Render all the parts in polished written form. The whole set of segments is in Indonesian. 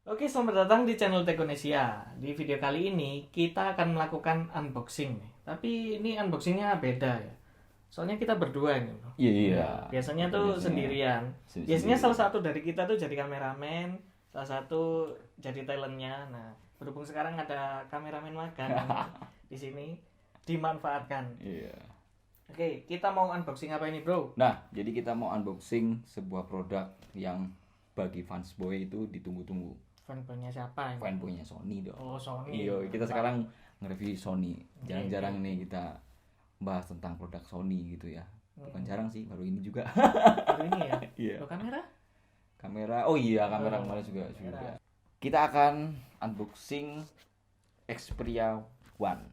Oke, selamat datang di channel Tekonesia. Di video kali ini kita akan melakukan unboxing nih. Tapi ini unboxingnya beda ya. Soalnya kita berdua ini, bro. Iya. Ya, biasanya tuh sendirian. Biasanya salah satu dari kita tuh jadi kameramen, salah satu jadi talentnya. Nah, berhubung sekarang ada kameramen magang di sini, dimanfaatkan. Iya. Oke, kita mau unboxing apa ini, bro? Nah, jadi kita mau unboxing sebuah produk yang bagi fans boy itu ditunggu-tunggu. Fanboynya siapa ini? Fanboynya Sony dong. Oh, Sony. Iya, kita sekarang nge-review Sony. Jarang-jarang nih kita bahas tentang produk Sony gitu ya. Bukan jarang sih, baru ini juga. Baru ini ya? Iya. Lo kamera? Kamera, oh iya, kamera kemarin juga. Kita akan unboxing Xperia One.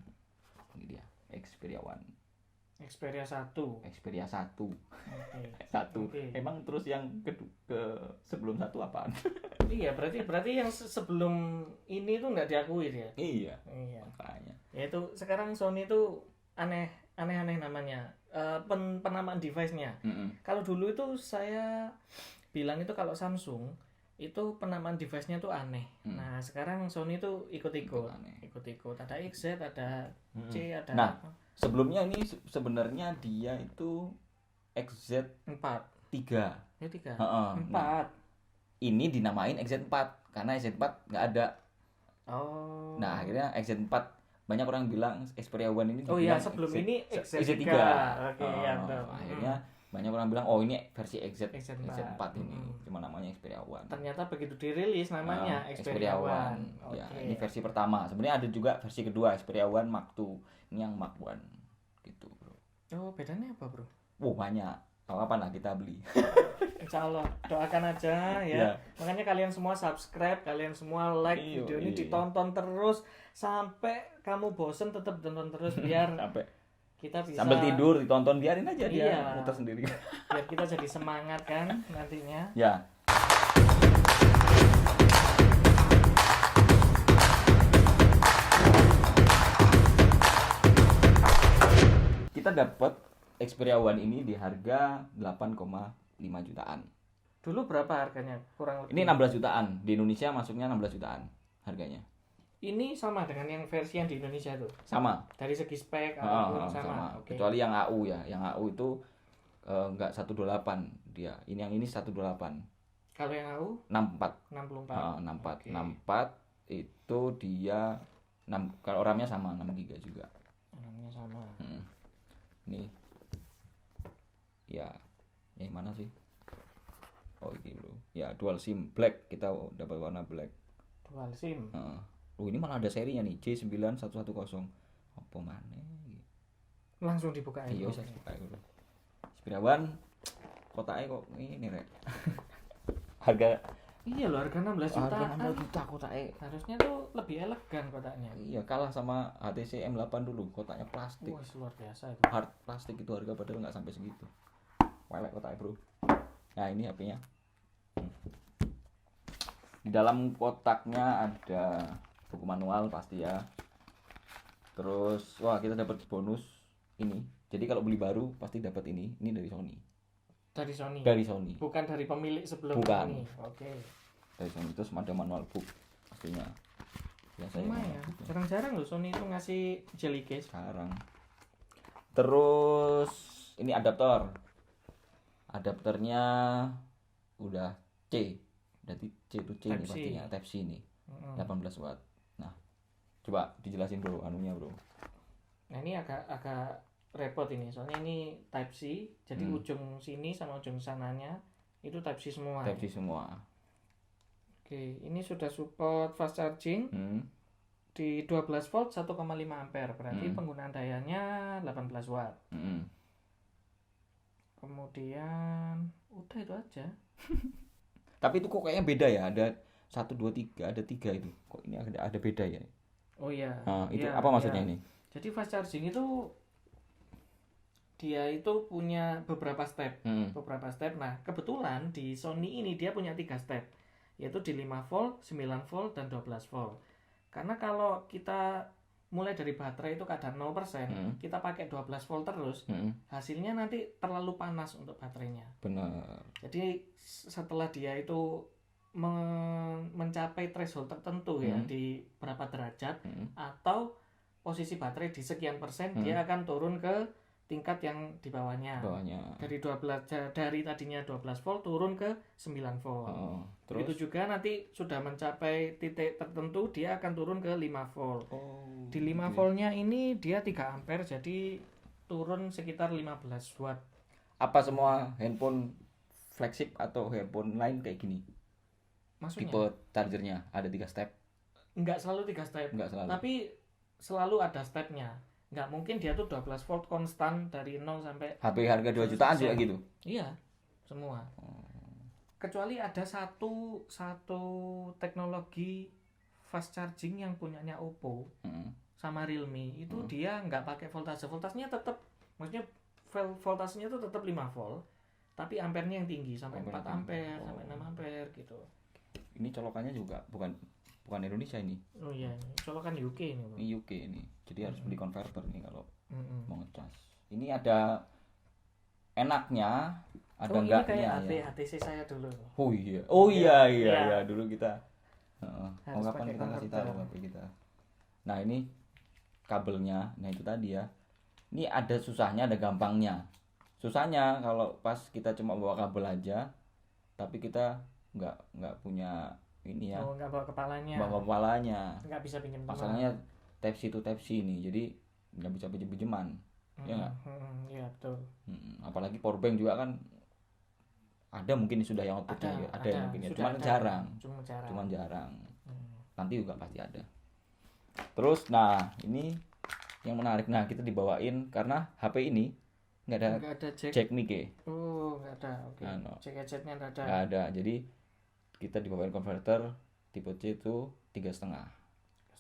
Ini dia, Xperia One. Xperia 1. Xperia 1. Oke. Satu. Oke. Emang terus yang sebelum satu apaan? Iya, berarti yang sebelum ini tuh nggak diakui dia. Iya, Iya. makanya. Ya itu sekarang Sony itu aneh namanya. Penamaan device-nya. Kalau dulu itu saya bilang itu kalau Samsung itu penamaan device-nya tuh aneh. Nah, sekarang Sony itu ikut-ikut. Aneh. Ikut-ikut. Ada XZ, ada C, ada Nah, sebelumnya ini sebenarnya dia itu XZ3. 4. Ya 3. Heeh. 4. Ini dinamain XZ4 karena XZ4 nggak ada. Oh. Nah, akhirnya XZ4 banyak orang bilang Xperia One ini Oh iya, dibilang sebelum ini XZ3. XZ3. Oke, ya betul. Akhirnya banyak orang bilang oh ini versi XZ4. XZ4 ini. Cuma namanya Xperia One. Ternyata begitu dirilis namanya Xperia One. Ya, Oke. ini versi pertama. Sebenarnya ada juga versi kedua Xperia One Mark II. Ini yang Mark One gitu, Bro. Oh, bedanya apa, bro? Banyak. Tahu apa lah kita beli. Insya Allah, doakan aja ya. Iya. Makanya kalian semua subscribe, kalian semua like Iya, video ini, iya. ditonton terus sampai kamu bosen, tetap tonton terus biar Sampai kita bisa sambil tidur ditonton, biarin aja dia Iya. muter sendiri. biar kita jadi semangat kan nantinya. Ya. Kita dapat Xperia One ini di harga 8,5 jutaan. Dulu berapa harganya? Kurang lebih. Ini 16 jutaan. Di Indonesia masuknya 16 jutaan harganya. Ini sama dengan yang versi yang di Indonesia tuh. Sama. Dari segi spek apapun sama. Oke. Kecuali yang AU ya. Yang AU itu enggak 128 dia. Ini 128. Kalau yang AU 64. 64. 64. Oke. 64 itu dia kalau RAM-nya sama 6 GB juga. Orangnya sama. Ini ya yang mana sih? Oh ini bro. Ya dual SIM black, kita dapat warna black. Dual SIM. Ini malah ada serinya nih J9110. Apa mana? Langsung dibuka aja. Iya, saya suka itu. Xperia One kotaknya kok ini rek. Harga Iya loh, harga 16 juta. harga 16 juta kotaknya. Harusnya tuh lebih elegan kotaknya. Iya, kalah sama HTC M8 dulu, kotaknya plastik. Wah, luar biasa itu. Hard plastik itu harga padahal nggak sampai segitu. Welek kotaknya, Bro. Nah, ini HP-nya. Di dalam kotaknya ada buku manual pasti ya. Terus, wah kita dapat bonus ini. Jadi kalau beli baru pasti dapat ini. Ini dari Sony. Dari Sony. Dari Sony. Bukan dari pemilik sebelum Bukan. ini. Oke. Dari Sony itu ada manual book pastinya. Biasanya Lumayan. Jarang-jarang loh Sony itu ngasih jelly case. sekarang. Terus ini adaptor. Adapternya udah C. Berarti C itu C Type nih C. pastinya, Type C nih. 18 watt. Nah, coba dijelasin bro anunya bro. Nah, ini agak repot ini. Soalnya ini Type C. Jadi ujung sini sama ujung sananya itu Type C semua. Type C semua. Oke, ini sudah support fast charging di 12 volt 1,5 ampere. Berarti penggunaan dayanya 18 watt. Kemudian udah itu aja. Tapi itu kok kayaknya beda ya, ada 1, 2, 3, ada 3 itu. Kok ini ada beda ya? Oh iya. Nah, itu Iya, apa maksudnya iya. ini? Jadi fast charging itu dia itu punya beberapa step. Beberapa step. Nah, kebetulan di Sony ini dia punya 3 step. Yaitu di 5 volt, 9 volt, dan 12 volt. Karena kalau kita mulai dari baterai itu keadaan 0%, kita pakai 12 volt terus, hasilnya nanti terlalu panas untuk baterainya. Benar. Jadi setelah dia itu mencapai threshold tertentu ya di berapa derajat atau posisi baterai di sekian persen dia akan turun ke tingkat yang di bawahnya. Dari 12 dari tadinya 12 volt turun ke 9 volt. Terus itu juga nanti sudah mencapai titik tertentu dia akan turun ke 5 volt. Di 5 voltnya ini dia 3 ampere jadi turun sekitar 15 watt. Apa semua handphone flagship atau handphone lain kayak gini? Maksudnya? Tipe chargernya ada 3 step? Enggak selalu 3 step. Enggak selalu. Tapi selalu ada stepnya. Nggak mungkin dia tuh 12 volt konstan dari 0 sampai HP harga 2 jutaan juga gitu? Iya, semua. Kecuali ada satu teknologi fast charging yang punyanya Oppo sama Realme itu dia nggak pakai voltasenya tetap, maksudnya voltasenya itu tetap 5 volt tapi ampernya yang tinggi sampai 4 ampere sampai 6 ampere gitu. Ini colokannya juga bukan Indonesia ini. Oh iya, colokan UK ini. Ini UK ini. Jadi harus beli converter nih kalau mau ngecas. Ini ada enaknya, ada enggaknya ya. HTC saya dulu. Oh iya dulu kita. Mau kapan kita kasih tahu HP kita. Nah, ini kabelnya. Nah, itu tadi ya. Ini ada susahnya, ada gampangnya. Susahnya kalau pas kita cuma bawa kabel aja tapi kita nggak punya ini ya. Nggak bawa kepalanya. Nggak bisa pinjam teman. Masalahnya type C to type C ini, jadi nggak bisa pinjam-pinjaman. Ya nggak? Iya betul. Apalagi power bank juga kan ada mungkin sudah yang outputnya ada yang mungkin ya. Cuman jarang. Nanti juga pasti ada. Terus nah ini yang menarik, nah kita dibawain karena HP ini nggak ada jack mic. Nggak ada. Oke. Jack headsetnya nggak ada. Nggak ada. Jadi kita dibawain konverter tipe C itu 3,5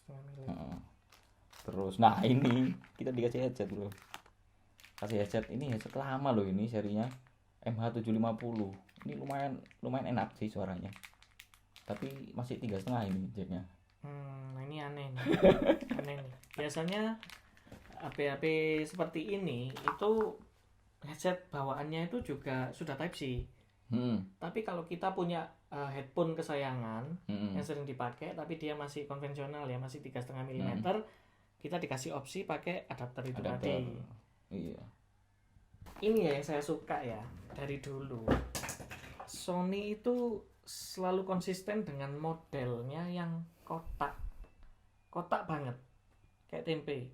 mm. Terus nah ini kita dikasih headset bro. Kasih headset, ini headset lama loh, ini serinya MH750. Ini lumayan enak sih suaranya. Tapi masih 3,5 ini jacknya. Nah ini aneh nih. Aneh nih. Biasanya HP seperti ini itu headset bawaannya itu juga sudah type C. Tapi kalau kita punya headphone kesayangan yang sering dipakai tapi dia masih konvensional ya, masih 3,5 mm, kita dikasih opsi pakai adapter itu tadi. Iya. Ini ya yang saya suka ya dari dulu. Sony itu selalu konsisten dengan modelnya yang kotak banget, kayak tempe.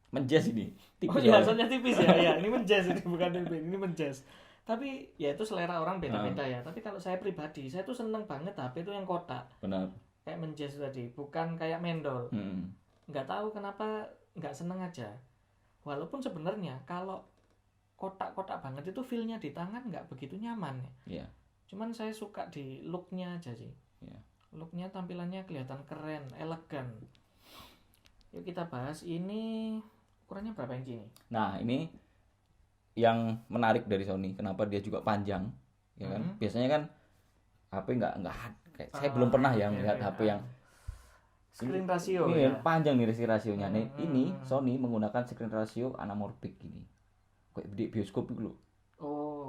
Menjas ini. Oh iya, soalnya tipis ya. Ya, ini menjas, ini bukan tempe, ini menjas. Tapi ya itu selera orang beda-beda ya. Tapi kalau saya pribadi, saya tuh seneng banget HP itu yang kotak. Benar. Kayak menjas tadi, bukan kayak mendol. Nggak tahu kenapa nggak seneng aja. Walaupun sebenarnya kalau kotak-kotak banget itu feel-nya di tangan nggak begitu nyaman ya. Iya. Cuman saya suka di look-nya aja sih. Iya. Look-nya tampilannya kelihatan keren, elegan. Yuk kita bahas ini ukurannya berapa inci nih? Nah ini yang menarik dari Sony, kenapa dia juga panjang, ya kan? Biasanya kan HP nggak kayak saya belum pernah ya melihat HP yang screen ratio ini ya. Panjang nih rasionya. Nih ini Sony menggunakan screen ratio anamorphic gini, kayak di bioskop itu loh.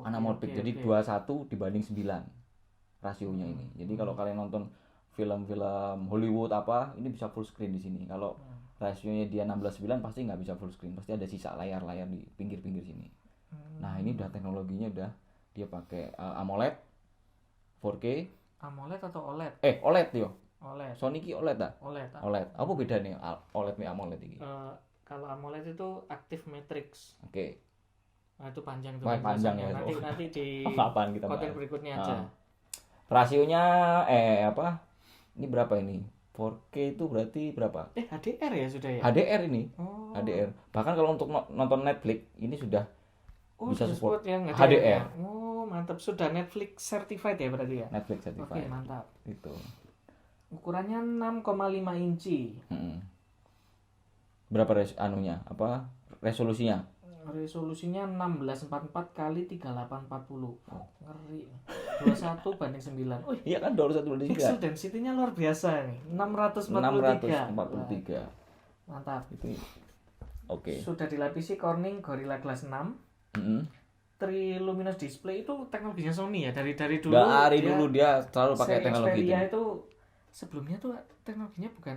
Anamorphic, jadi 21 dibanding 9 rasionya ini. Jadi kalau kalian nonton film-film Hollywood apa, ini bisa full screen di sini. Kalau rasionya dia 16:9 pasti nggak bisa full screen, pasti ada sisa layar-layar di pinggir-pinggir sini. Nah ini udah teknologinya udah dia pakai AMOLED 4K. AMOLED atau OLED? OLED yo. OLED. Sony ki OLED dah. OLED. Apa bedanya OLED sama AMOLED ini? Kalau AMOLED itu active matrix. Oke. Nah itu panjang tuh. Panjang ya. Nanti di konten berikutnya aja. Rasionya Ini berapa ini? 4K itu berarti berapa? HDR ya sudah ya? HDR ini. HDR. Bahkan kalau untuk nonton Netflix ini sudah bisa support yang HDR. Mantap, sudah Netflix certified ya berarti ya? Netflix certified. Oke, mantap. Itu. Ukurannya 6,5 inci. Berapa resolusinya? Resolusinya 1644 kali 3840. Ngeri. 21:9. Iya kan 21:9. Pixel density-nya luar biasa nih. 643. Mantap. Itu. Oke. Sudah dilapisi Corning Gorilla Glass 6. triluminous display itu teknologinya Sony ya dari dulu. Dari dulu dia selalu pakai teknologi itu. Xperia itu sebelumnya tuh teknologinya bukan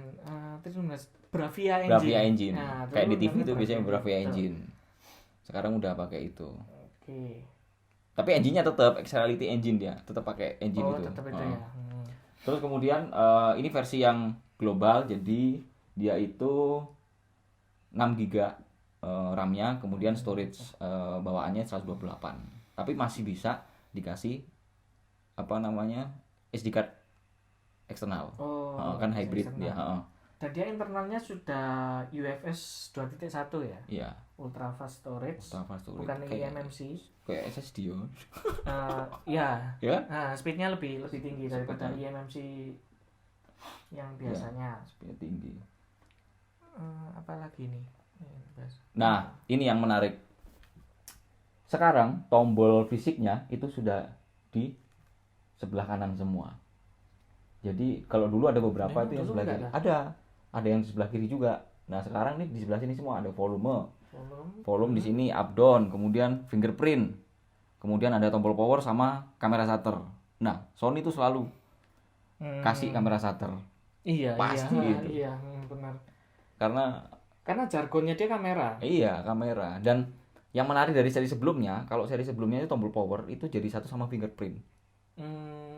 triluminous, Bravia engine. Bravia engine. Nah, kayak di TV itu biasanya Bravia engine. Sekarang udah pakai itu. Oke. Tapi engine-nya tetap X-Reality engine dia, tetap pakai engine itu. Tetap itu ya. Terus kemudian ini versi yang global, jadi dia itu 6 GB RAM-nya, kemudian storage bawaannya 128. Tapi masih bisa dikasih SD card eksternal. Kan hybrid dia. Dan dia internalnya sudah UFS 2.1 ya? Iya. Ultra fast storage. Bukan eMMC. Kayak SSD ya. Ya. Ya? Nah, speednya lebih tinggi daripada eMMC yang biasanya. Ya, speednya tinggi. Apalagi nih? Nah, ini yang menarik. Sekarang tombol fisiknya itu sudah di sebelah kanan semua. Jadi kalau dulu ada beberapa itu yang sebelah kiri. Ada yang di sebelah kiri juga. Nah, sekarang nih di sebelah sini semua ada volume di sini up down, kemudian fingerprint. Kemudian ada tombol power sama kamera shutter. Nah, Sony itu selalu kasih kamera shutter. Iya, pasti gitu. Iya, benar. Karena jargonnya dia kamera. Iya, kamera. Dan yang menarik dari seri sebelumnya, kalau seri sebelumnya itu tombol power itu jadi satu sama fingerprint.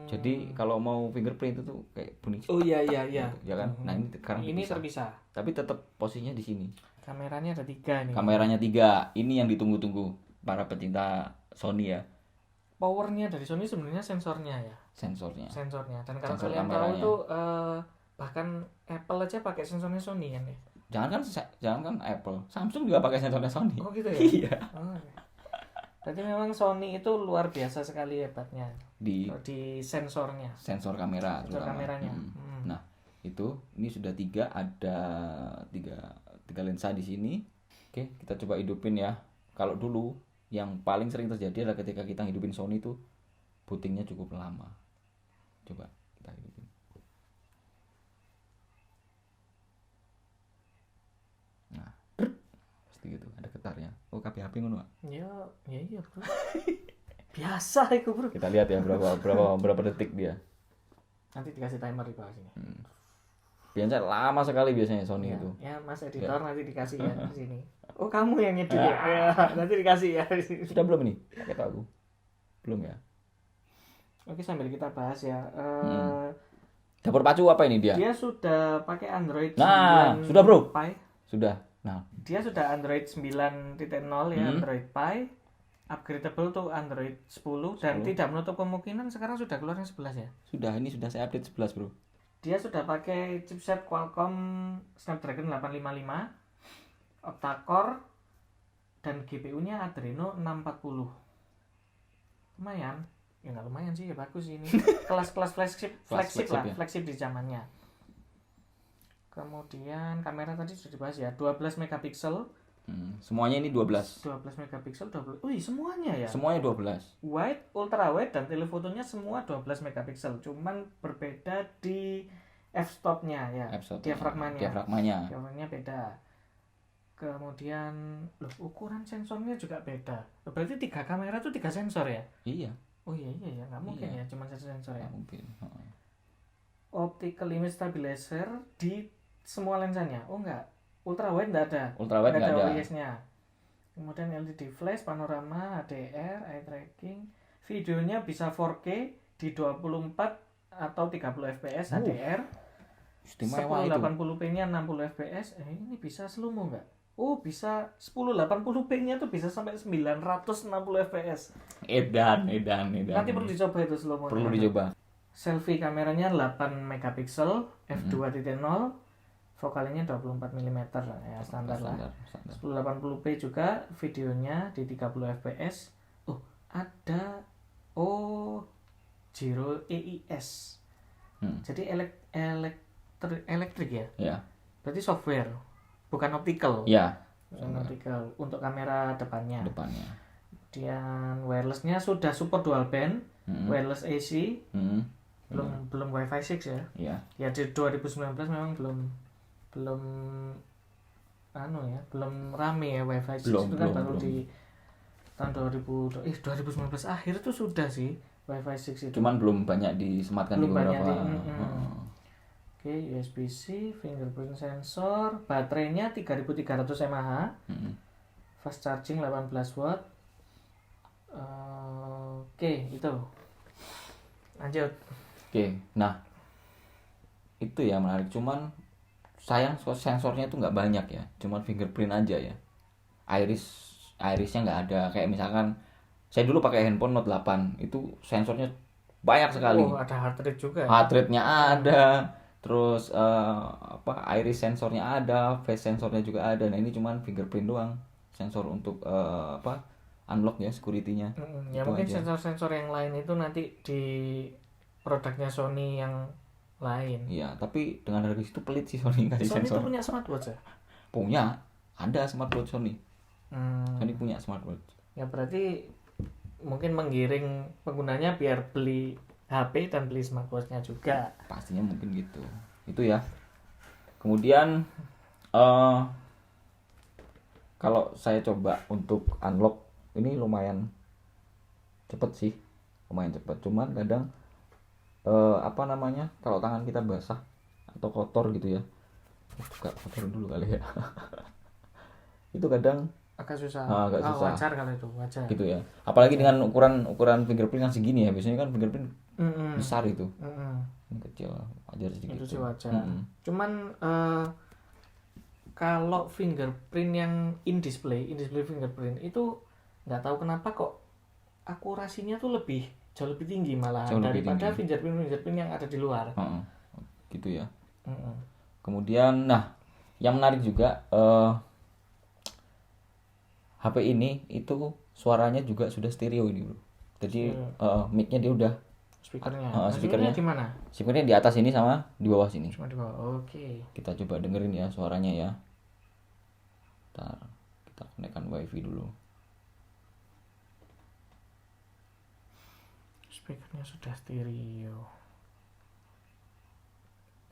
Jadi kalau mau fingerprint itu kayak bunyi. Oh iya. Gitu, ya kan? Nah, ini sekarang terpisah. Tapi tetap posisinya di sini. Kameranya ada 3 nih. Kameranya 3. Ini yang ditunggu-tunggu para pecinta Sony ya. Powernya dari Sony sebenarnya sensornya ya. Sensornya. Dan kalau kalian tahu tuh bahkan Apple aja pakai sensornya Sony kan ya. Jangan kan Apple, Samsung juga pakai sensornya Sony. Oh gitu ya. Iya. Berarti memang Sony itu luar biasa sekali hebatnya di sensornya. Sensor kamera. Sensor kameranya. Nah, ini sudah 3, ada 3 lensa di sini. Oke, kita coba hidupin ya. Kalau dulu yang paling sering terjadi adalah ketika kita hidupin Sony itu bootingnya cukup lama. Coba kita hidupin. Nah, pasti gitu, ada getarnya. Oh, HP ngono, Pak? Iya, Bro. Biasa itu, Bro. Kita lihat ya berapa detik dia. Nanti dikasih timer di bawah sini. Biasanya lama sekali biasanya Sony itu. Ya, Mas editor nanti dikasih ya di sini. Oh, kamu yang ngedit ya? Nanti dikasih ya di sini. Sudah belum ini? Kata aku. Belum ya? Oke, sambil kita bahas ya. Dapur pacu apa ini dia? Dia sudah pakai Android 9. Nah, sudah, Bro. Pie. Sudah. Nah, dia sudah Android 9.0 ya, Android Pie. Upgradable tuh Android 10 dan tidak menutup kemungkinan sekarang sudah keluar yang 11 ya. Sudah, ini sudah saya update 11, Bro. Dia sudah pakai chipset Qualcomm Snapdragon 855, octa-core, dan GPU-nya Adreno 640. Lumayan. Ya nggak lumayan sih, ya bagus ini. Kelas-kelas flagship di zamannya. Kemudian kamera tadi sudah dibahas ya, 12 megapiksel. Semuanya ini 12 megapiksel, 12. Wih, semuanya ya? Semuanya 12. Wide, ultra wide, dan telefotonya semua 12 megapiksel. Cuman berbeda di f-stopnya ya. Diafragmanya beda. Kemudian ukuran sensornya juga beda. Berarti 3 kamera tuh 3 sensor ya? Iya. Oh iya ya, nggak mungkin ya cuma 1 sensor ya. Nggak mungkin. Optical image stabilizer di semua lensanya. Oh enggak. Ultra wide enggak ada. Ultra wide enggak ada. OIS-nya. Kemudian LED flash, panorama, HDR, eye tracking. Videonya bisa 4K di 24 atau 30 fps HDR. 1080p-nya 60 fps. Ini bisa slow mo enggak? Oh, bisa 1080p-nya tuh bisa sampai 960 fps. Edan. Nanti perlu dicoba itu slow mo. Perlu dicoba. Selfie kameranya 8 megapiksel, f2.0. Vokalnya 24 mm ya, standar lah. 1080p juga, videonya di 30 fps. Oh, ada Giro EIS. Jadi elektrik ya? Ya. Berarti software, bukan optical. Ya. Bukan optical untuk kamera depannya. Kemudian wirelessnya sudah support dual band, wireless AC. Belum Wi-Fi 6 ya? Iya. Ya di 2019 memang belum rame ya Wi-Fi 6 itu kan baru tahun 2019 akhir tuh sudah sih Wi-Fi 6 itu. Cuman belum banyak disematkan di beberapa. Oke, USB-C, fingerprint sensor, baterainya 3300 mAh. Fast charging 18 watt. Oke, itu. Lanjut. Oke, nah itu ya menarik. Cuman sayang sensornya itu nggak banyak ya, cuman fingerprint aja ya. Irisnya nggak ada. Kayak misalkan saya dulu pakai handphone Note 8 itu sensornya banyak sekali. Ada heart rate juga. Heart rate-nya ada, terus iris sensornya ada, face sensornya juga ada. Nah ini cuman fingerprint doang, sensor untuk unlock ya, security-nya. Ya mungkin aja. Sensor-sensor yang lain itu nanti di produknya Sony yang lain. Iya, tapi dengan harga itu pelit sih Sony kasih sensor. Sony itu punya smartwatch ya? Punya, ada smartwatch Sony. Sony punya smartwatch. Ya berarti mungkin menggiring penggunanya biar beli HP dan beli smartwatch-nya juga. Pastinya mungkin gitu. Itu ya. Kemudian kalau saya coba untuk unlock ini lumayan cepet sih. Lumayan cepet. Cuman kadang kalau tangan kita basah atau kotor gitu ya. Buka kotor dulu kali ya. Itu kadang agak susah. Wajar kalau itu, wajar. Gitu ya. Apalagi dengan ukuran fingerprint yang segini ya. Biasanya kan fingerprint besar itu. Ini kecil, wajar sedikit. Itu sih wajar. Cuman kalau fingerprint yang in display fingerprint itu nggak tahu kenapa kok akurasinya tuh jauh lebih tinggi malah daripada fingerprint yang ada di luar. Gitu ya. Kemudian, nah, yang menarik juga HP ini itu suaranya juga sudah stereo ini, bro. Jadi mic-nya dia udah speakernya di mana? Speakernya di atas ini sama di bawah sini. Cuma di bawah. Oke. Kita coba dengerin ya suaranya ya. Bentar, kita konekkan wifi dulu. Speakernya sudah stereo.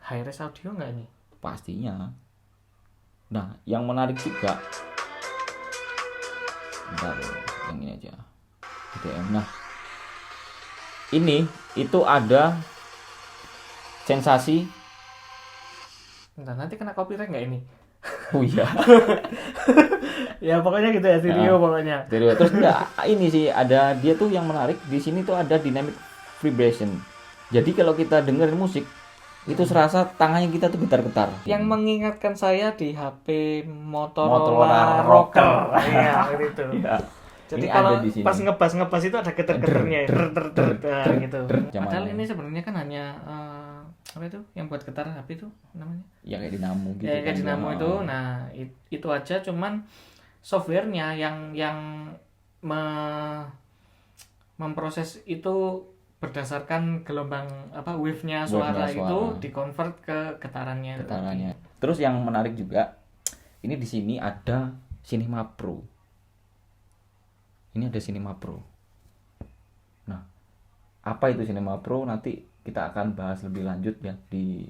Hi-res audio nggak ini? Pastinya. Nah, yang menarik juga, bentar, yang ini aja. GTM. Nah, ini itu ada sensasi. Bentar, nanti kena copyright nggak ini? Oh iya. Ya pokoknya gitu ya, stereo pokoknya. Stereo. Terus ini sih ada, dia tuh yang menarik di sini tuh ada dynamic vibration. Jadi kalau kita dengerin musik itu serasa tangannya kita tuh getar-getar. Yang mengingatkan saya di HP Motorola Rocker. Iya, gitu. Ya. Jadi ini kalau pas ngebas itu ada getar-getarnya gitu. Padahal ini sebenarnya kan hanya apa itu yang buat getar HP itu namanya? Ya kayak dinamo gitu. Ya kayak dinamo itu. Nah, itu aja, cuman softwarenya yang memproses itu berdasarkan gelombang wave-nya suara itu dikonvert ke getarannya. Terus yang menarik juga ini di sini ada Cinema Pro. Ini ada Cinema Pro. Nah, apa itu Cinema Pro nanti kita akan bahas lebih lanjut ya di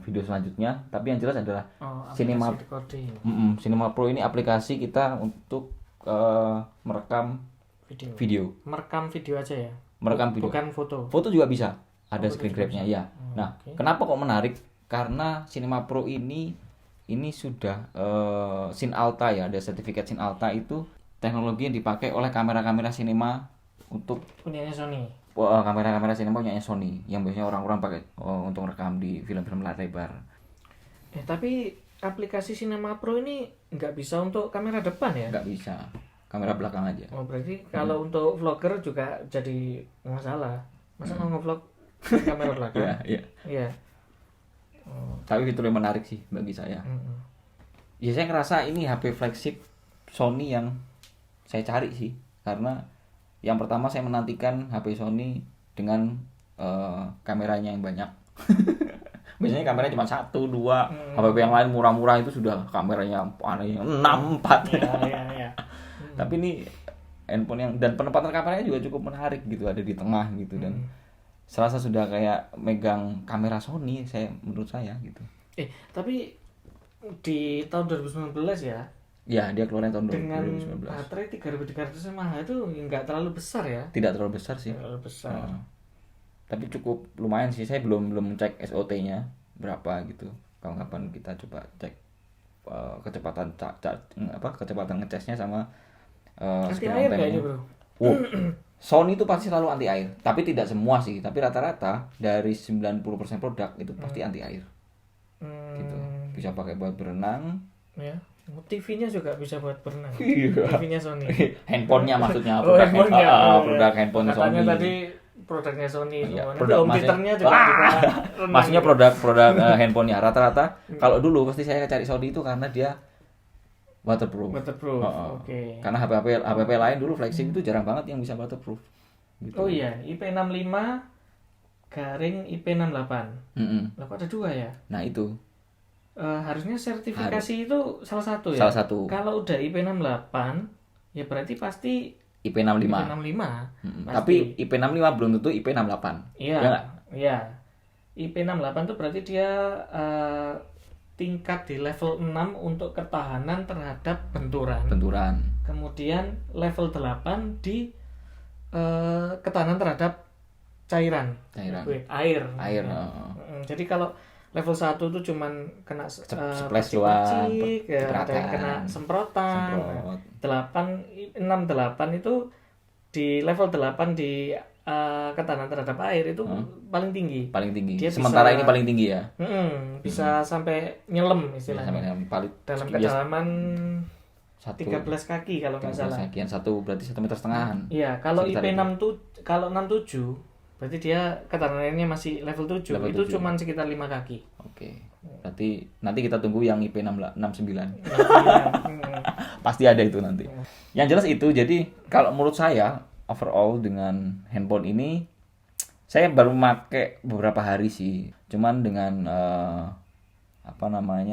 video selanjutnya. Tapi yang jelas adalah Cinema Pro ini aplikasi kita untuk merekam video. Merekam video aja ya. Merekam video. Bukan foto. Foto juga bisa. Ada screen grabnya ya. Nah, kenapa kok menarik? Karena Cinema Pro ini sudah SynAlta ya, ada sertifikat SynAlta. Itu teknologi yang dipakai oleh kamera-kamera sinema untuk punyanya Sony. Kamera-kamera sinema punyanya Sony yang biasanya orang-orang pakai untuk rekam di film-film layar lebar. Tapi aplikasi Cinema Pro ini nggak bisa untuk kamera depan ya? Nggak bisa. Kamera belakang aja. Oh, berarti kalau untuk vlogger juga jadi masalah. Masa mau nge-vlog kamera belakang? Iya. Tapi itu lebih menarik sih bagi saya. Ya saya ngerasa ini HP flagship Sony yang saya cari sih, karena yang pertama saya menantikan HP Sony dengan kameranya yang banyak. Biasanya kameranya cuma 1, 2. HP yang lain murah-murah itu sudah kameranya 6, 4. Iya. Tapi ini handphone yang, dan penempatan kameranya juga cukup menarik gitu, ada di tengah gitu, dan serasa sudah kayak megang kamera Sony menurut saya gitu. Tapi di tahun 2019 ya, Ya, dia keluarnya tahun dengan 2019. Baterai 3300 mAh itu nggak terlalu besar ya? Tidak terlalu besar sih. Terlalu besar. Tapi cukup lumayan sih. Saya belum cek SOT-nya berapa gitu. Kapan kita coba cek kecepatan kecepatan ngecasnya sama anti air kayaknya, Bro. Sony itu pasti selalu anti air, tapi tidak semua sih. Tapi rata-rata dari 90% produk itu pasti anti air. Gitu. Bisa pakai buat berenang. Ya. TV-nya juga bisa buat berenang. Iya. TV-nya Sony. Handphonenya maksudnya produk handphone Sony. Katanya tadi produknya Sony. Iya, produk theater-nya juga bisa. Maksudnya produk handphonenya rata-rata. Kalau dulu pasti saya cari Sony itu karena dia waterproof. Oke. Karena HP lain dulu flagship itu jarang banget yang bisa waterproof. Gitu. Oh iya, IP65 garing IP68. Lah kok ada 2 ya? Nah, itu. Harusnya sertifikasi itu salah satu ya. Salah satu. Kalau udah IP68 ya berarti pasti IP65. Tapi IP65 belum tentu IP68. Iya. Iya. IP68 itu berarti dia tingkat di level 6 untuk ketahanan terhadap benturan. Kemudian level 8 di ketahanan terhadap cairan. Air. Jadi kalau level 1 itu cuman kena splash doang, ada yang kena semprotan. 68 itu di level 8 di ketahanan terhadap air itu paling tinggi. Dia sementara ini paling tinggi ya. Bisa sampai nyelam istilahnya. Dalam kedalaman 13 kaki kalau nggak salah. Satu berarti 1,5 meter. Iya, kalau kalau 67 berarti dia ketahanannya masih level 7. Itu cuma sekitar 5 kaki. Oke. Berarti nanti kita tunggu yang IP69. Pasti ada itu nanti. Yang jelas itu, jadi kalau menurut saya overall dengan handphone ini saya baru pakai beberapa hari sih. Cuman dengan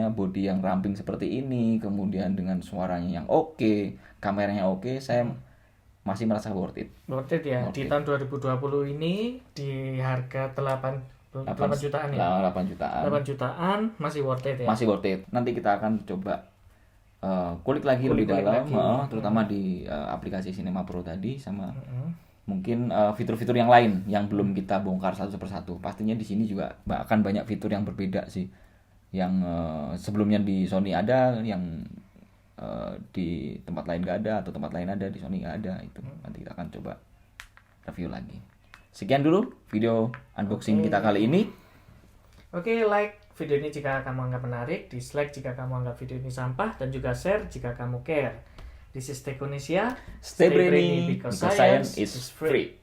body yang ramping seperti ini, kemudian dengan suaranya yang oke, kameranya oke, saya masih merasa worth it. Worth it ya. Di tahun 2020 ini di harga 8 jutaan ya. 8 jutaan masih worth it ya. Masih worth it. Nanti kita akan coba kulik lagi lebih dalam, terutama di aplikasi Cinema Pro tadi sama mungkin fitur-fitur yang lain yang belum kita bongkar satu persatu. Pastinya di sini juga akan banyak fitur yang berbeda sih. Yang sebelumnya di Sony ada, yang di tempat lain gak ada, atau tempat lain ada di Sony gak ada. Itu nanti kita akan coba review lagi. Sekian dulu video unboxing kita kali ini. Oke, like video ini jika kamu anggap menarik, dislike jika kamu anggap video ini sampah, dan juga share jika kamu care. This is Tekonesia. Stay brainy because science is free.